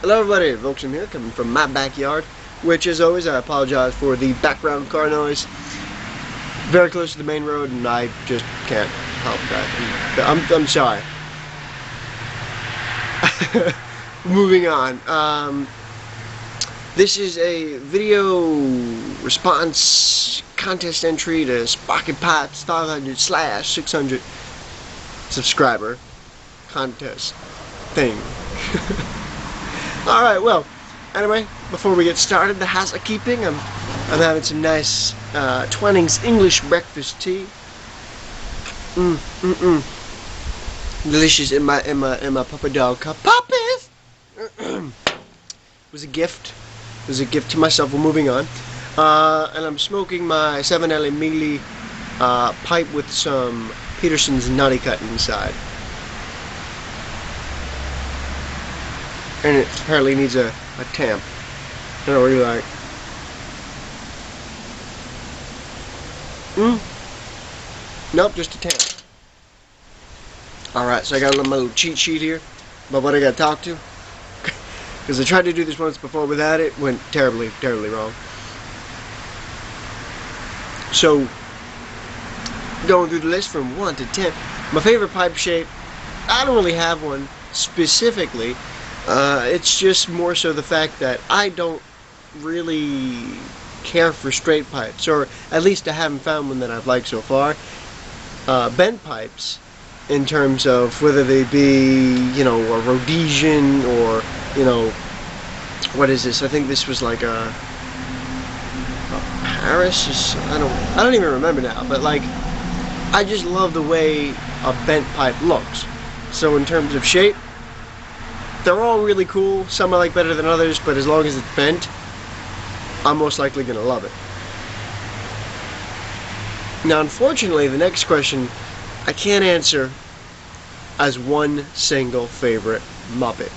Hello everybody, Volkswagen here, coming from my backyard, which as always I apologize for the background car noise. Very close to the main road and I just can't help that. I'm sorry. Moving on. This is a video response contest entry to Sparky Pipes 500/600 subscriber contest thing. Alright, well, anyway, before we get started, the housekeeping, I'm having some nice Twinings English breakfast tea. Delicious in my puppy dog cup. Puppies! It was a gift. It was a gift to myself. We're moving on. And I'm smoking my 7L Mealy pipe with some Peterson's Nutty Cut inside. And it apparently needs a tamp. I don't know what you like. Nope, just a tamp. Alright, so I got my little cheat sheet here about what I gotta talk to. Because I tried to do this once before without it, went terribly, terribly wrong. So, going through the list from 1 to 10, my favorite pipe shape, I don't really have one specifically. It's just more so the fact that I don't really care for straight pipes, or at least I haven't found one that I've liked so far. Bent pipes, in terms of whether they be, you know, a Rhodesian or, you know, what is this? I think this was like a Paris. I don't even remember now. But like, I just love the way a bent pipe looks. So in terms of shape, they're all really cool. Some I like better than others, but as long as it's bent, I'm most likely gonna love it. Now, unfortunately, the next question I can't answer as one single favorite Muppet.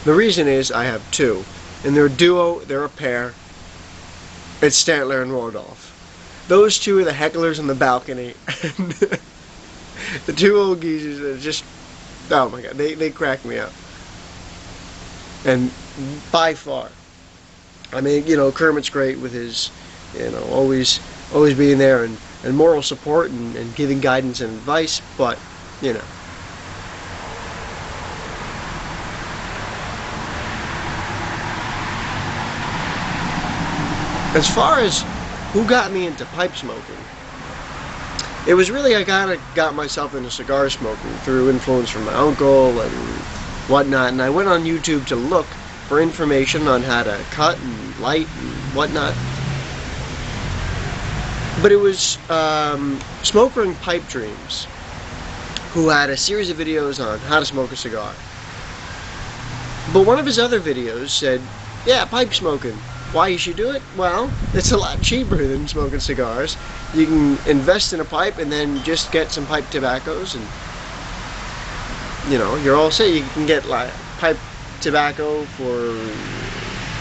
The reason is I have two, and they're a duo, they're a pair. It's Stantler and Waldorf. Those two are the hecklers on the balcony, and the two old geezers are just, oh my god, they crack me up. And by far, I mean, you know, Kermit's great with his, you know, always being there and moral support and giving guidance and advice, but, you know. As far as who got me into pipe smoking, it was really I kind of got myself into cigar smoking through influence from my uncle and whatnot, and I went on YouTube to look for information on how to cut and light and whatnot. But it was Smokering Pipe Dreams, who had a series of videos on how to smoke a cigar. But one of his other videos said, yeah, pipe smoking. Why you should do it? Well, it's a lot cheaper than smoking cigars. You can invest in a pipe and then just get some pipe tobaccos, and you know, you're all set. You can get like pipe tobacco for,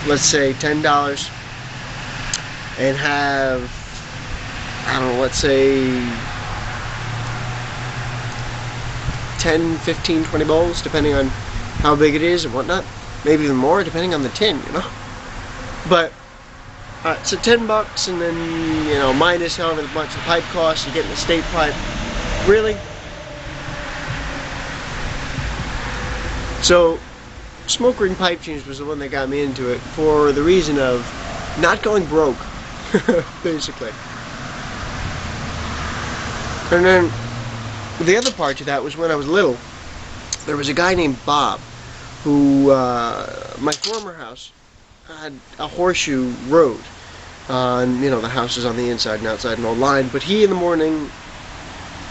let's say, $10 and have, I don't know, let's say 10, 15, 20 bowls, depending on how big it is and whatnot. Maybe even more, depending on the tin, you know. But, alright, so $10, and then, you know, minus however much the pipe costs, you get an estate pipe. Really? So, Smokering Pipe Dreams was the one that got me into it for the reason of not going broke, basically. And then, the other part to that was when I was little, there was a guy named Bob, who, my former house had a horseshoe road. And, you know, the house is on the inside and outside, no line, but he in the morning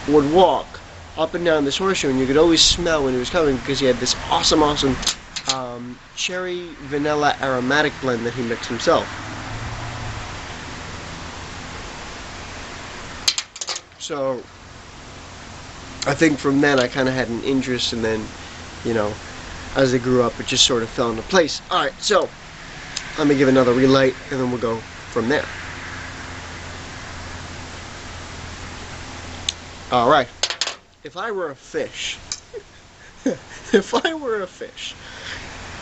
would walk up and down this horseshoe, and you could always smell when he was coming because he had this awesome cherry vanilla aromatic blend that he mixed himself. So I think from then I kind of had an interest, and then, you know, as I grew up it just sort of fell into place. Alright, so let me give another relight and then we'll go from there. Alright, if I were a fish, if I were a fish,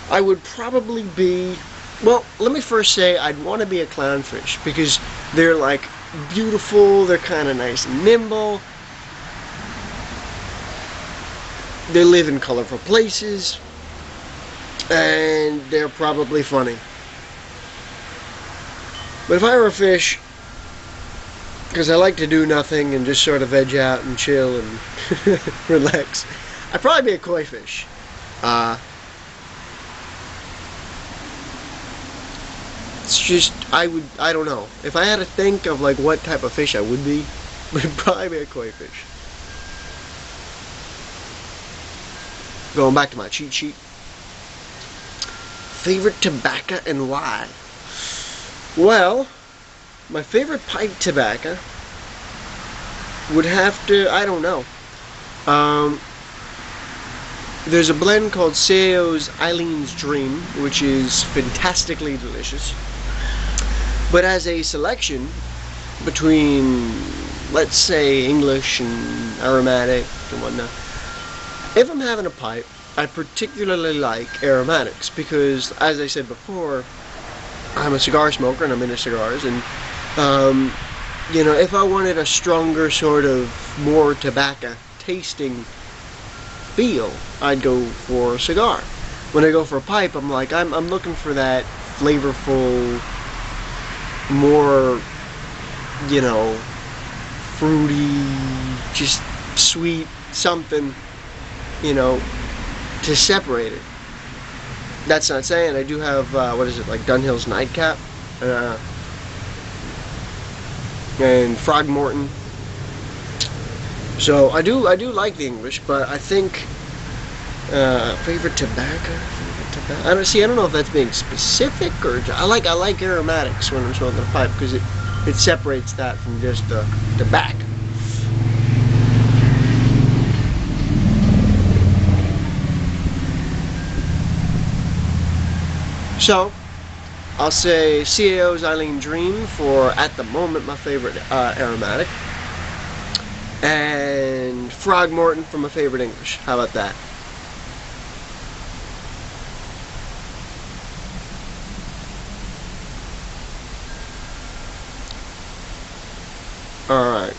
I would probably be, well, let me first say I'd want to be a clownfish because they're like beautiful, they're kind of nice and nimble, they live in colorful places, and they're probably funny. But if I were a fish, because I like to do nothing and just sort of veg out and chill and relax, I'd probably be a koi fish. It's just, I don't know. If I had to think of like what type of fish I would be, it would probably be a koi fish. Going back to my cheat sheet. Favorite tobacco and why? Well, my favorite pipe tobacco would have to, I don't know. There's a blend called Seo's Eileen's Dream, which is fantastically delicious. But as a selection between, let's say, English and aromatic and whatnot, if I'm having a pipe, I particularly like aromatics because, as I said before, I'm a cigar smoker and I'm into cigars, and you know, if I wanted a stronger sort of more tobacco tasting feel, I'd go for a cigar. When I go for a pipe, I'm like, I'm looking for that flavorful, more, you know, fruity, just sweet something, you know, to separate it. That's not saying I do have what is it, like Dunhill's Nightcap and Frogmorton. So I do like the English, but I think favorite tobacco. I don't know if that's being specific or I like aromatics when I'm smoking a pipe because it separates that from just the tobacco. So, I'll say CAO's Eileen Dream for, at the moment, my favorite aromatic. And Frogmorton for my favorite English. How about that? Alright.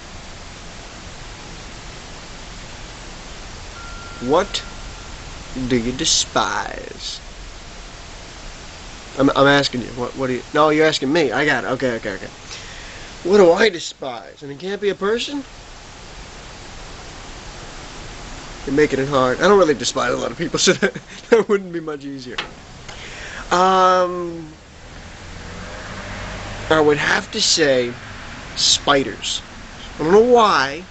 What do you despise? I'm asking you. What do you... No, you're asking me. I got it. Okay. What do I despise? And it can't be a person? You're making it hard. I don't really despise a lot of people, so that wouldn't be much easier. I would have to say spiders. I don't know why,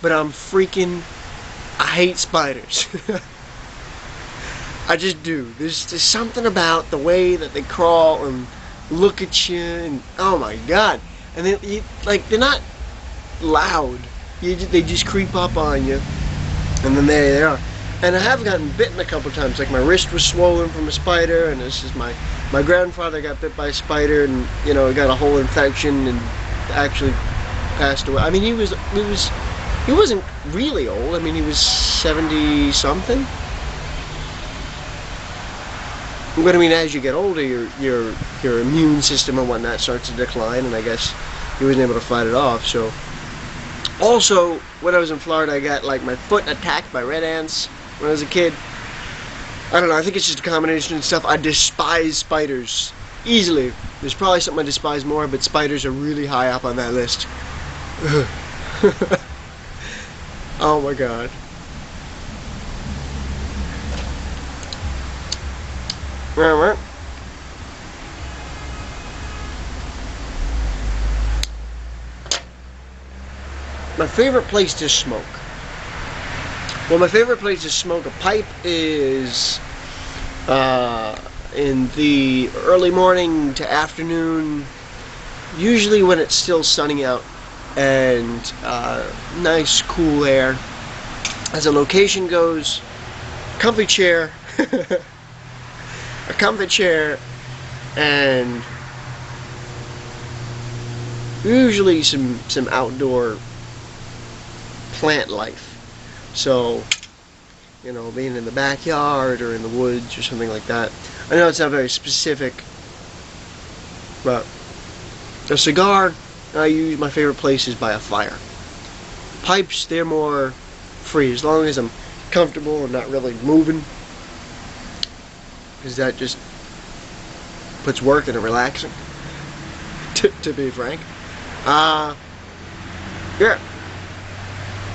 but I hate spiders. I just do. There's something about the way that they crawl and look at you, and oh my god! And they're not loud. They just creep up on you, and then there they are. And I have gotten bitten a couple times. Like my wrist was swollen from a spider, and this is my grandfather got bit by a spider, and you know, got a whole infection and actually passed away. I mean, he wasn't really old. I mean, he was 70 something. But I mean, as you get older, your immune system and whatnot starts to decline, and I guess he wasn't able to fight it off. So, also when I was in Florida, I got like my foot attacked by red ants when I was a kid. I don't know. I think it's just a combination of stuff. I despise spiders easily. There's probably something I despise more, but spiders are really high up on that list. Oh my god. Right. My favorite place to smoke. Well, my favorite place to smoke a pipe is in the early morning to afternoon, usually when it's still sunny out and nice cool air. As a location goes, comfy chair, a comfy chair, and usually some outdoor plant life. So You know, being in the backyard or in the woods or something like that. I know it's not very specific, but a cigar, my favorite place is by a fire. Pipes, they're more free, as long as I'm comfortable and not really moving, because that just puts work into relaxing, to be frank. Yeah,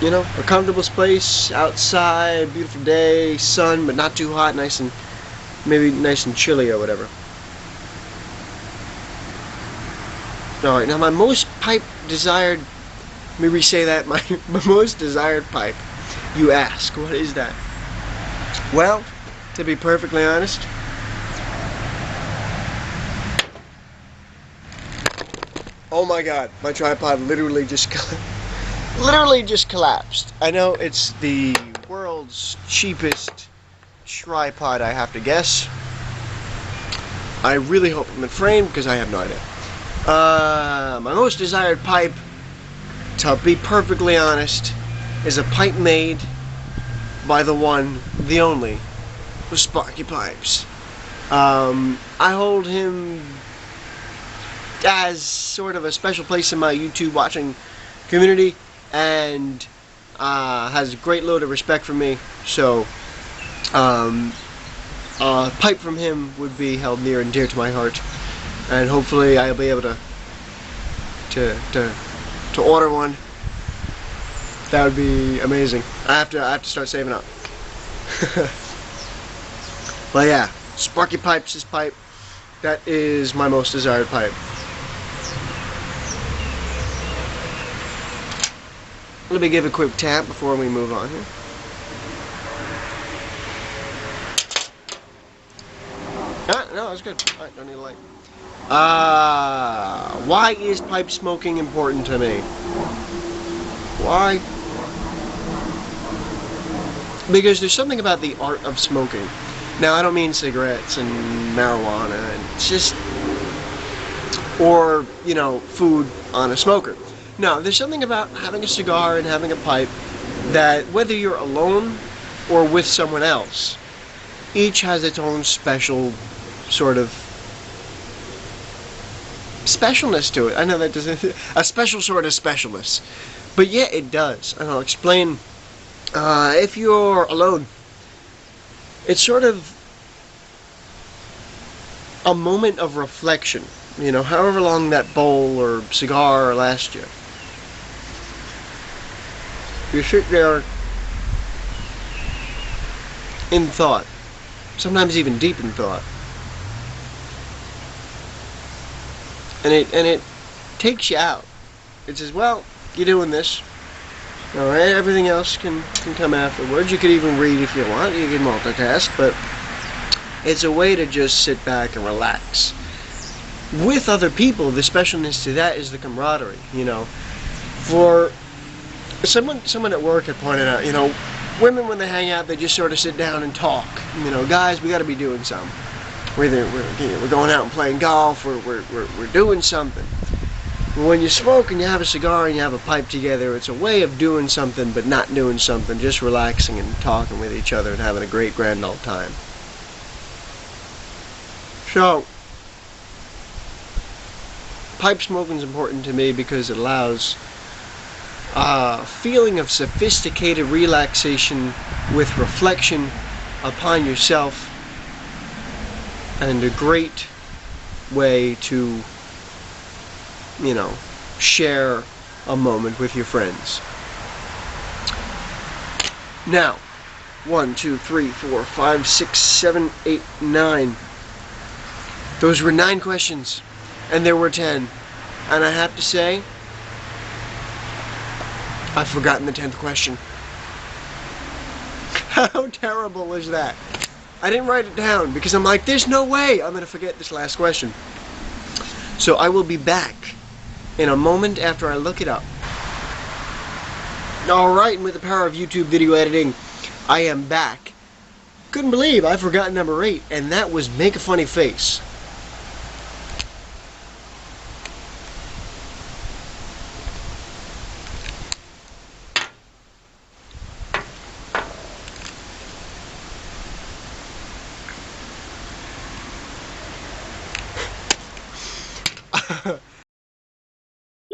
you know, a comfortable place, outside, beautiful day, sun, but not too hot, maybe nice and chilly or whatever. Alright, now my most desired, let me re-say that, my most desired pipe. You ask, what is that? Well, to be perfectly honest, oh my god, my tripod literally just collapsed. I know it's the world's cheapest tripod, I have to guess. I really hope I'm in frame because I have no idea. My most desired pipe, to be perfectly honest, is a pipe made by the one, the only, the Sparky Pipes. I hold him as sort of a special place in my YouTube watching community, and has a great load of respect for me, so a pipe from him would be held near and dear to my heart, and hopefully I'll be able to order one. That would be amazing. I have to start saving up. But yeah, Sparky Pipes' pipe, that is my most desired pipe. Let me give a quick tap before we move on here. No, that's good. Alright, don't need a light. Why is pipe smoking important to me? Why? Because there's something about the art of smoking. Now, I don't mean cigarettes and marijuana, and it's just, or, you know, food on a smoker. No, there's something about having a cigar and having a pipe that, whether you're alone or with someone else, each has its own special sort of specialness to it. I know that doesn't, a special sort of specialness. But yeah, it does. And I'll explain. If you're alone, it's sort of a moment of reflection. You know, however long that bowl or cigar lasts you. You sit there in thought, sometimes even deep in thought, and it takes you out. It says, well, you're doing this. All right, everything else can come afterwards. You could even read if you want. You can multitask, but it's a way to just sit back and relax. With other people, the specialness to that is the camaraderie. You know, for someone at work had pointed out, you know, women when they hang out, they just sort of sit down and talk. You know, guys, we got to be doing something. We're going out and playing golf. We're doing something. When you smoke and you have a cigar and you have a pipe together, it's a way of doing something but not doing something, just relaxing and talking with each other and having a great grand old time. So, pipe smoking is important to me because it allows a feeling of sophisticated relaxation with reflection upon yourself, and a great way to, you know, share a moment with your friends. Now, 1, 2, 3, 4, 5, 6, 7, 8, 9. Those were 9 questions, and there were 10. And I have to say, I've forgotten the 10th question. How terrible is that? I didn't write it down because I'm like, there's no way I'm going to forget this last question. So I will be back in a moment after I look it up. Alright, and with the power of YouTube video editing, I am back. Couldn't believe I forgot number 8, and that was make a funny face.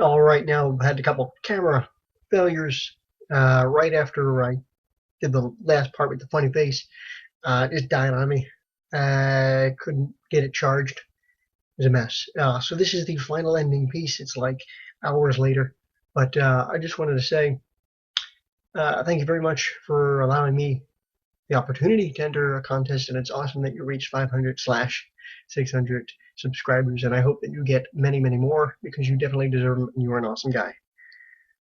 All right, now I had a couple camera failures right after I did the last part with the funny face. It just died on me. I couldn't get it charged. It was a mess. So this is the final ending piece. It's like hours later, but I just wanted to say thank you very much for allowing me the opportunity to enter a contest, and it's awesome that you reached 500 slash 600 subscribers, and I hope that you get many, many more because you definitely deserve them, and you are an awesome guy.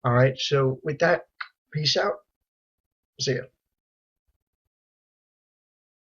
All right, so with that, peace out. See ya.